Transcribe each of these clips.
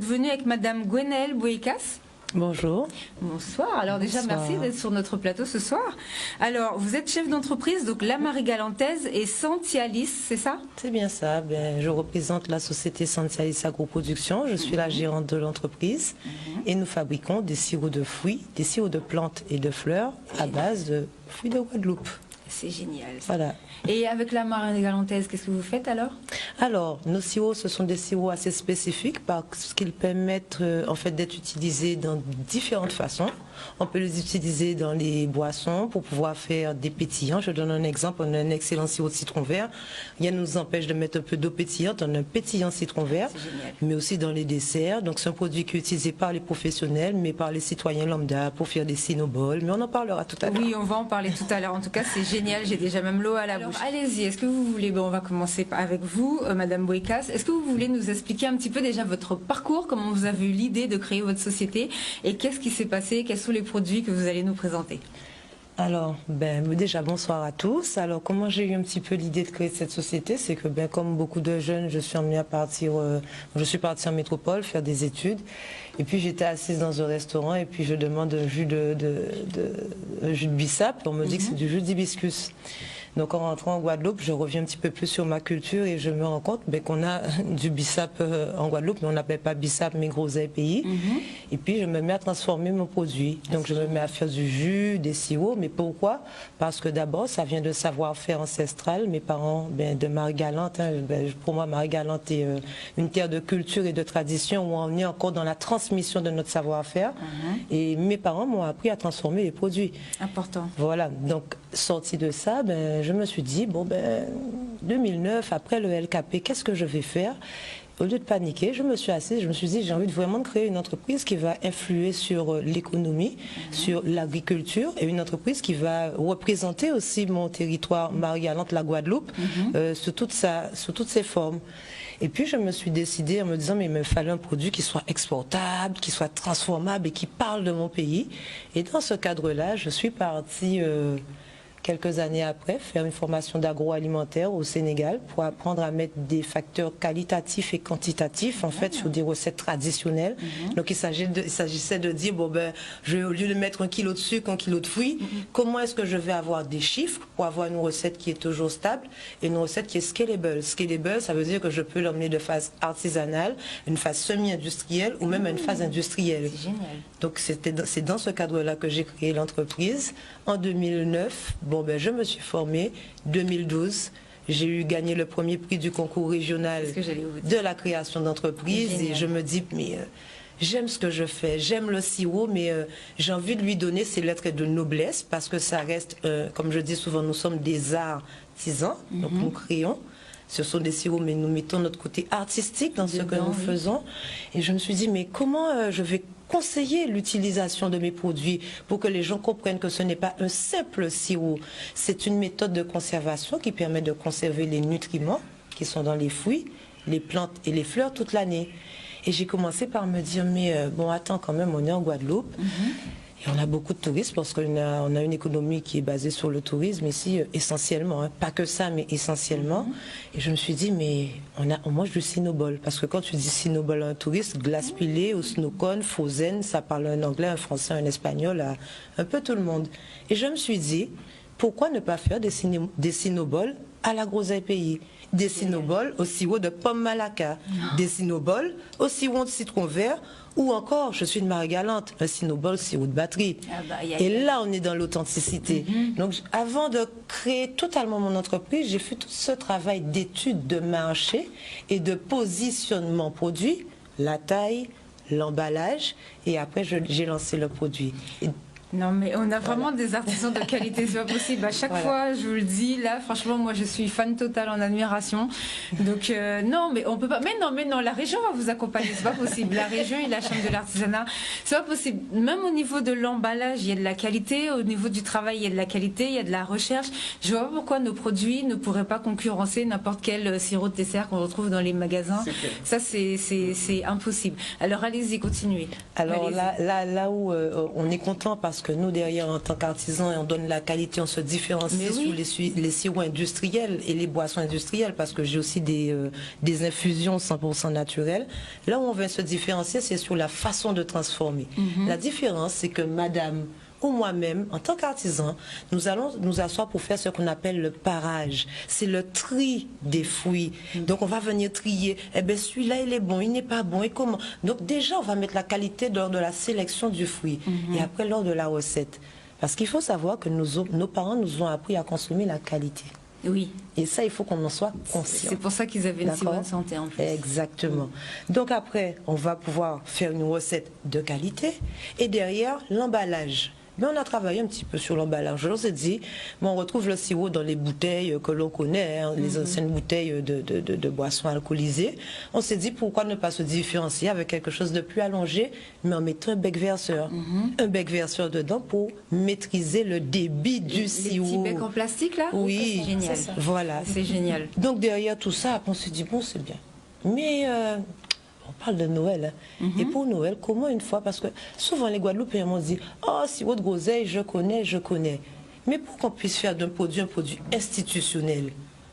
venu avec Madame Gwenaëlle Bouékas. Bonjour. Bonsoir. Alors déjà, Bonsoir. merci d'être sur notre plateau ce soir. Alors, vous êtes chef d'entreprise, donc La Marie-Galantaise et Santialis, c'est ça? C'est bien ça. Je représente la société Santialis Agroproduction. Je suis la gérante de l'entreprise et nous fabriquons des sirops de fruits, des sirops de plantes et de fleurs à base de fruits de Guadeloupe. C'est génial. Voilà. Et avec La Marie-Galantaise, qu'est-ce que vous faites alors? Alors, nos sirops, ce sont des sirops assez spécifiques parce qu'ils permettent en fait d'être utilisés dans différentes façons. On peut les utiliser dans les boissons pour pouvoir faire des pétillants. Je donne un exemple, on a un excellent sirop de citron vert. Rien ne nous empêche de mettre un peu d'eau pétillante, on a un pétillant citron vert, mais aussi dans les desserts. Donc c'est un produit qui est utilisé par les professionnels, mais par les citoyens lambda pour faire des cinnabols. Mais on en parlera tout à l'heure. Oui, on va en parler tout à l'heure. En tout cas, c'est génial, j'ai déjà même l'eau à la bouche. Allez-y, est-ce que vous voulez, on va commencer avec vous, Madame Bouékas. Est-ce que vous voulez nous expliquer un petit peu déjà votre parcours, comment vous avez eu l'idée de créer votre société et qu'est-ce qui s'est passé, quels sont les produits que vous allez nous présenter? Alors, déjà bonsoir à tous. Alors, comment j'ai eu un petit peu l'idée de créer cette société, c'est que comme beaucoup de jeunes, je suis emmenée à partir, je suis partie en métropole faire des études. Et puis j'étais assise dans un restaurant et puis je demande un jus un jus de bissap. On me dit que c'est du jus d'hibiscus. Donc en rentrant en Guadeloupe, je reviens un petit peu plus sur ma culture et je me rends compte qu'on a du bissap en Guadeloupe, mais on n'appelle pas bissap mais groseille pays. Et puis je me mets à transformer mon produit. Donc je me mets à faire du jus, des sirops. Mais pourquoi? Parce que d'abord, ça vient de savoir-faire ancestral. Mes parents, de Marie-Galante, pour moi Marie-Galante est une terre de culture et de tradition où on est encore dans la transmission de notre savoir-faire. Et mes parents m'ont appris à transformer les produits. Important. Voilà, donc sorti de ça, je me suis dit, 2009, après le LKP, qu'est-ce que je vais faire? Au lieu de paniquer, je me suis assise, je me suis dit, j'ai envie de vraiment créer une entreprise qui va influer sur l'économie, sur l'agriculture, et une entreprise qui va représenter aussi mon territoire Marie-Galante, la Guadeloupe, sous toutes ses formes. Et puis je me suis décidée en me disant, mais il me fallait un produit qui soit exportable, qui soit transformable et qui parle de mon pays. Et dans ce cadre-là, je suis partie quelques années après faire une formation d'agroalimentaire au Sénégal pour apprendre à mettre des facteurs qualitatifs et quantitatifs en fait sur des recettes traditionnelles. Donc il s'agissait de dire, au lieu de mettre 1 kilo de sucre, 1 kilo de fruits, comment est-ce que je vais avoir des chiffres pour avoir une recette qui est toujours stable et une recette qui est scalable. Scalable, ça veut dire que je peux l'emmener de phase artisanale, une phase semi-industrielle ou même à une phase industrielle. C'est génial. Donc c'est dans ce cadre-là que j'ai créé l'entreprise. En 2009, je me suis formée. 2012, j'ai eu gagné le premier prix du concours régional de la création d'entreprise. Et je me dis, mais j'aime ce que je fais, j'aime le sirop, mais j'ai envie de lui donner ses lettres de noblesse parce que ça reste, comme je dis souvent, nous sommes des artisans, donc nous créons. Ce sont des sirops, mais nous mettons notre côté artistique dans ce que nous faisons. Et je me suis dit, mais comment je vais conseiller l'utilisation de mes produits pour que les gens comprennent que ce n'est pas un simple sirop. C'est une méthode de conservation qui permet de conserver les nutriments qui sont dans les fruits, les plantes et les fleurs toute l'année. Et j'ai commencé par me dire, mais attends quand même, on est en Guadeloupe. Et on a beaucoup de touristes parce qu'on a une économie qui est basée sur le tourisme ici, essentiellement. Pas que ça, mais essentiellement. Et je me suis dit, mais on mange du cinnobol. Parce que quand tu dis cinnobol à un touriste, glace pilée ou snowcone, frozen, ça parle un anglais, un français, un espagnol, à un peu tout le monde. Et je me suis dit, pourquoi ne pas faire des cinnobols à la groseille pays? Des cinnobols au sirop de pomme malacca, des cinnobols au sirop de citron vert, ou encore, je suis une Marie-Galante, un cinnobol sirop de batterie. Et là, on est dans l'authenticité. Donc, avant de créer totalement mon entreprise, j'ai fait tout ce travail d'étude de marché et de positionnement produit, la taille, l'emballage, et après, j'ai lancé le produit. Non, mais on a vraiment des artisans de qualité, c'est pas possible. À chaque fois, je vous le dis, là, franchement, moi, je suis fan totale, en admiration. Donc, non, mais on peut pas. Mais non, la région va vous accompagner, c'est pas possible. La région et la chambre de l'artisanat, c'est pas possible. Même au niveau de l'emballage, il y a de la qualité. Au niveau du travail, il y a de la qualité, il y a de la recherche. Je vois pas pourquoi nos produits ne pourraient pas concurrencer n'importe quel sirop de dessert qu'on retrouve dans les magasins. Ça, c'est impossible. Alors, allez-y, continuez. Alors là où on est content parce parce que nous, derrière, en tant qu'artisans, on donne la qualité, on se différencie sur les sirops industriels et les boissons industrielles, parce que j'ai aussi des infusions 100% naturelles. Là où on va se différencier, c'est sur la façon de transformer. La différence, c'est que madame ou moi-même, en tant qu'artisan, nous allons nous asseoir pour faire ce qu'on appelle le parage. C'est le tri des fruits. Donc, on va venir trier. Eh bien, celui-là, il est bon, il n'est pas bon, et comment? Donc, déjà, on va mettre la qualité lors de la sélection du fruit. Et après, lors de la recette. Parce qu'il faut savoir que nos parents nous ont appris à consommer la qualité. Oui. Et ça, il faut qu'on en soit conscient. C'est pour ça qu'ils avaient une si bonne santé, en plus. Exactement. Donc après, on va pouvoir faire une recette de qualité. Et derrière, l'emballage. Mais on a travaillé un petit peu sur l'emballage. On s'est dit, bon, on retrouve le sirop dans les bouteilles que l'on connaît, hein, les anciennes bouteilles de boissons alcoolisées. On s'est dit, pourquoi ne pas se différencier avec quelque chose de plus allongé, mais en mettant un bec verseur. Un bec verseur dedans pour maîtriser le débit du sirop. Les petits becs en plastique, là? Oui, c'est génial. Voilà. C'est génial. Donc derrière tout ça, on s'est dit, bon, c'est bien. Mais on parle de Noël. Hein. Et pour Noël, comment une fois? Parce que souvent les Guadeloupéens m'ont dit, oh, sirop de groseille, je connais. Mais pour qu'on puisse faire d'un produit un produit institutionnel,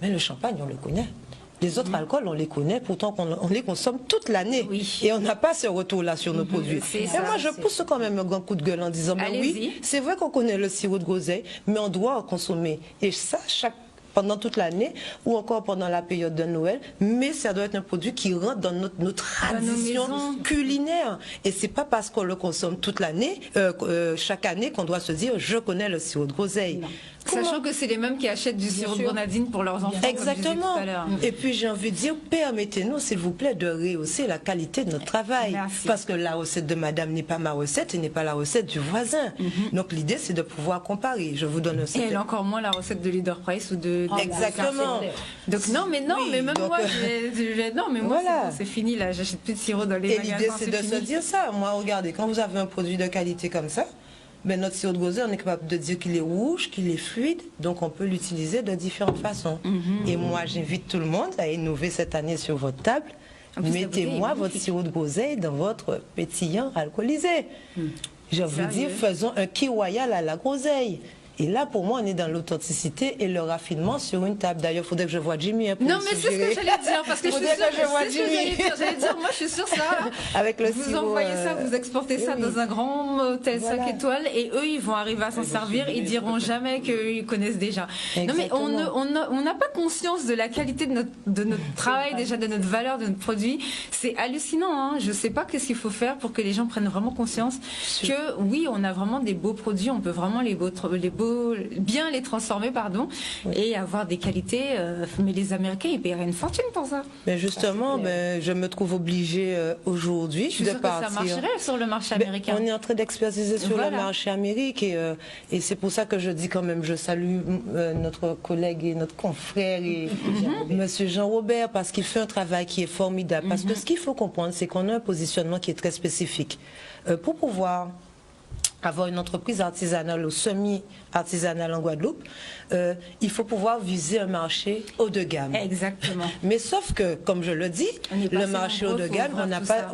mais le champagne, on le connaît. Les autres alcools, on les connaît, pourtant on les consomme toute l'année. Oui. Et on n'a pas ce retour-là sur nos produits. Et moi, je pousse quand même un grand coup de gueule en disant, ben oui, c'est vrai qu'on connaît le sirop de groseille, mais on doit en consommer. Et ça, pendant toute l'année ou encore pendant la période de Noël, mais ça doit être un produit qui rentre dans notre tradition culinaire. Et c'est pas parce qu'on le consomme toute l'année, chaque année, qu'on doit se dire je connais le sirop de groseille. Sachant que c'est les mêmes qui achètent du sirop de grenadine pour leurs enfants. Exactement. Et puis j'ai envie de dire, permettez-nous s'il vous plaît de rehausser la qualité de notre travail. Merci. Parce que la recette de madame n'est pas ma recette et n'est pas la recette du voisin. Donc l'idée c'est de pouvoir comparer. Je vous donne aussi. Et elle a encore moins la recette de Leader Price ou de... Exactement. Donc non, mais même donc, moi, voilà. C'est fini là, j'achète plus de sirop dans les magasins. Et l'idée c'est de se dire ça. Moi, regardez, quand vous avez un produit de qualité comme ça, ben, notre sirop de groseille, on est capable de dire qu'il est rouge, qu'il est fluide, donc on peut l'utiliser de différentes façons. Et moi, j'invite tout le monde à innover cette année sur votre table. Mettez-moi votre sirop de groseille dans votre pétillant alcoolisé. Je vous dis, faisons un kiwaya à la groseille. Et là, pour moi, on est dans l'authenticité et le raffinement sur une table. D'ailleurs, il faudrait que je voie Jimmy. Hein, non, mais c'est ce que j'allais dire, parce que je suis sûre que j'allais dire, moi, je suis sûre ça. Avec le vous envoyez ça, vous exportez ça dans un grand hôtel 5 étoiles, et eux, ils vont arriver à s'en servir. Ils diront jamais qu'ils connaissent déjà. Exactement. Non, mais on n'a pas conscience de la qualité de notre travail, déjà de notre valeur, de notre produit. C'est hallucinant. Hein. Je sais pas qu'est-ce qu'il faut faire pour que les gens prennent vraiment conscience que oui, on a vraiment des beaux produits, on peut vraiment bien les transformer, et avoir des qualités. Mais les Américains, ils paieraient une fortune pour ça. Mais justement, je me trouve obligée aujourd'hui de partir. Ça marcherait sur le marché américain. On est en train d'expertiser sur le marché américain et c'est pour ça que je dis quand même, je salue notre collègue et notre confrère et Monsieur Jean-Robert, parce qu'il fait un travail qui est formidable. Parce que ce qu'il faut comprendre, c'est qu'on a un positionnement qui est très spécifique. Pour pouvoir avoir une entreprise artisanale ou semi-artisanale en Guadeloupe, il faut pouvoir viser un marché haut de gamme. Exactement. Mais sauf que, comme je le dis, le marché haut de gamme,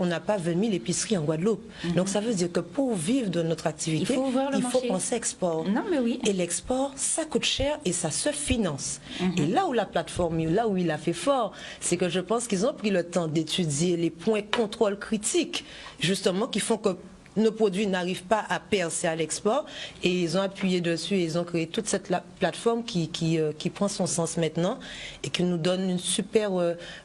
on n'a pas 20 000 épiceries en Guadeloupe. Donc ça veut dire que pour vivre de notre activité, il faut penser export. Non, mais oui. Et l'export, ça coûte cher et ça se finance. Et là où la plateforme, là où il a fait fort, c'est que je pense qu'ils ont pris le temps d'étudier les points contrôle critiques, justement, qui font que nos produits n'arrivent pas à percer à l'export, et ils ont appuyé dessus et ils ont créé toute cette plateforme qui prend son sens maintenant et qui nous donne une super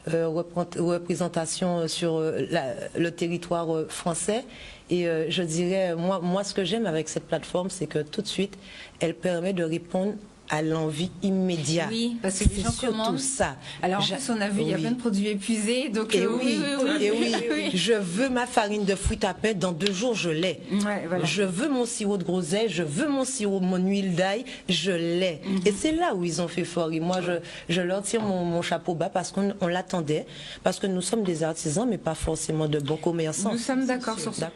représentation sur le territoire français. Et je dirais, moi ce que j'aime avec cette plateforme, c'est que tout de suite, elle permet de répondre à l'envie immédiate. Oui, parce que les gens commandent. Ça. Alors en plus, on a vu, il y a plein de produits épuisés. Donc, oui, je veux ma farine de fruits à pain, dans 2 jours, je l'ai. Ouais, voilà. Je veux mon sirop de groseille, je veux mon huile d'ail, je l'ai. Et c'est là où ils ont fait fort. Et moi, je leur tire mon chapeau bas parce qu'on l'attendait, parce que nous sommes des artisans, mais pas forcément de bons commerçants. Nous sommes d'accord sur ça.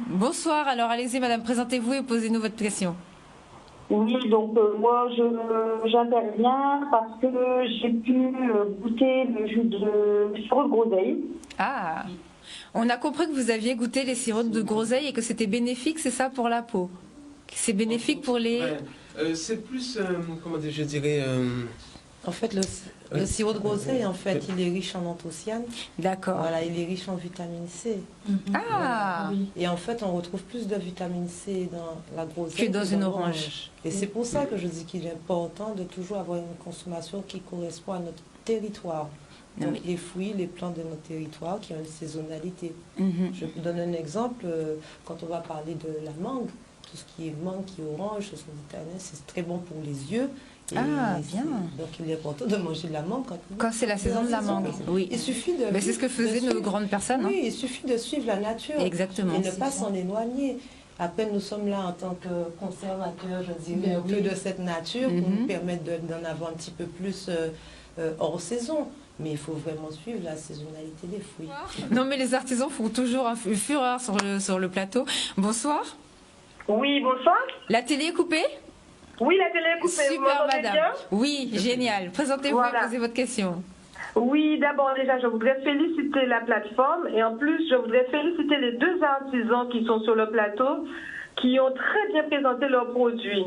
Bonsoir, alors allez-y madame, présentez-vous et posez-nous votre question. Oui, donc moi j'interviens parce que j'ai pu goûter le jus de sirop de groseille. Ah. On a compris que vous aviez goûté les sirops de groseille et que c'était bénéfique, c'est ça, pour la peau? C'est bénéfique pour les... Ouais. C'est plus, comment dire, je dirais... En fait, le sirop de groseille, en fait, il est riche en anthocyanes. D'accord. Voilà, il est riche en vitamine C. Ah oui. Et en fait, on retrouve plus de vitamine C dans la groseille que dans une orange. Et c'est pour ça que je dis qu'il est important de toujours avoir une consommation qui correspond à notre territoire. Donc les fruits, les plantes de notre territoire qui ont une saisonnalité. Je vous donne un exemple, quand on va parler de la mangue, tout ce qui est mangue, qui est orange, c'est très bon pour les yeux. Et bien. Donc il est important de manger de la mangue quand c'est la saison de la mangue. Oui. Il suffit de. C'est ce que faisaient nos grandes personnes. Oui, il suffit de suivre la nature. Exactement. Et ne pas s'en éloigner. Après, nous sommes là en tant que conservateurs, je dirais, de cette nature pour nous permettre d'en avoir un petit peu plus hors saison. Mais il faut vraiment suivre la saisonnalité des fruits. Non, mais les artisans font toujours un fureur sur le plateau. Bonsoir. Oui, bonsoir. La télé est coupée? Oui, la télé est coupée. Super, madame. Bien? Oui, génial. Présentez-vous et posez votre question. Oui, d'abord déjà, je voudrais féliciter la plateforme et en plus, je voudrais féliciter les deux artisans qui sont sur le plateau, qui ont très bien présenté leurs produits.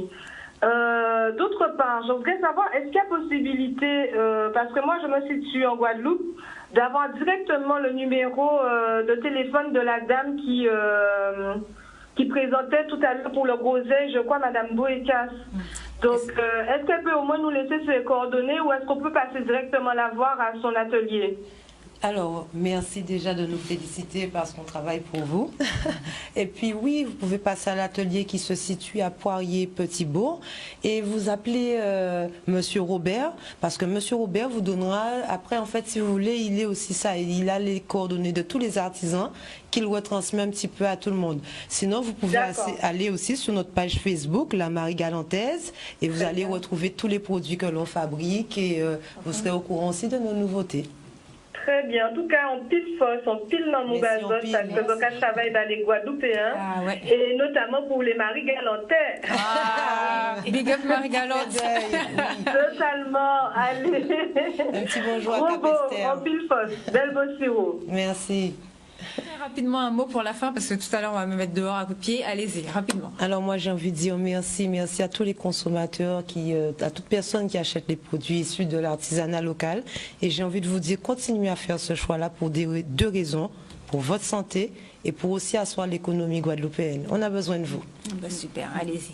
D'autre part, je voudrais savoir, est-ce qu'il y a possibilité, parce que moi je me situe en Guadeloupe, d'avoir directement le numéro de téléphone de la dame qui présentait tout à l'heure pour le groseille, je crois, Madame Boécas. Donc, est-ce qu'elle peut au moins nous laisser ses coordonnées ou est-ce qu'on peut passer directement la voir à son atelier? Alors, merci déjà de nous féliciter parce qu'on travaille pour vous. Et puis oui, vous pouvez passer à l'atelier qui se situe à Poirier-Petit-Bourg et vous appelez Monsieur Robert, parce que Monsieur Robert vous donnera, après en fait si vous voulez, il est aussi ça, il a les coordonnées de tous les artisans qu'il retransmet un petit peu à tout le monde. Sinon, vous pouvez aller aussi sur notre page Facebook, La Marie Galantaise, et vous allez retrouver tous les produits que l'on fabrique et vous serez au courant aussi de nos nouveautés. Très bien. En tout cas, on pile force, on pile dans mon bazar parce que je travaille dans les Guadeloupéens et notamment pour les Marie Galantais. Big up Marie Galante. Totalement. Allez. Un petit bonjour à Capester. On pile force. Belle beau sirop. Merci. Très rapidement un mot pour la fin parce que tout à l'heure on va me mettre dehors à coup de pied. Allez-y, rapidement. Alors moi j'ai envie de dire merci à tous les consommateurs, à toute personne qui achète les produits issus de l'artisanat local. Et j'ai envie de vous dire, continuez à faire ce choix-là pour deux raisons, pour votre santé et pour aussi asseoir l'économie guadeloupéenne. On a besoin de vous. Super, allez-y.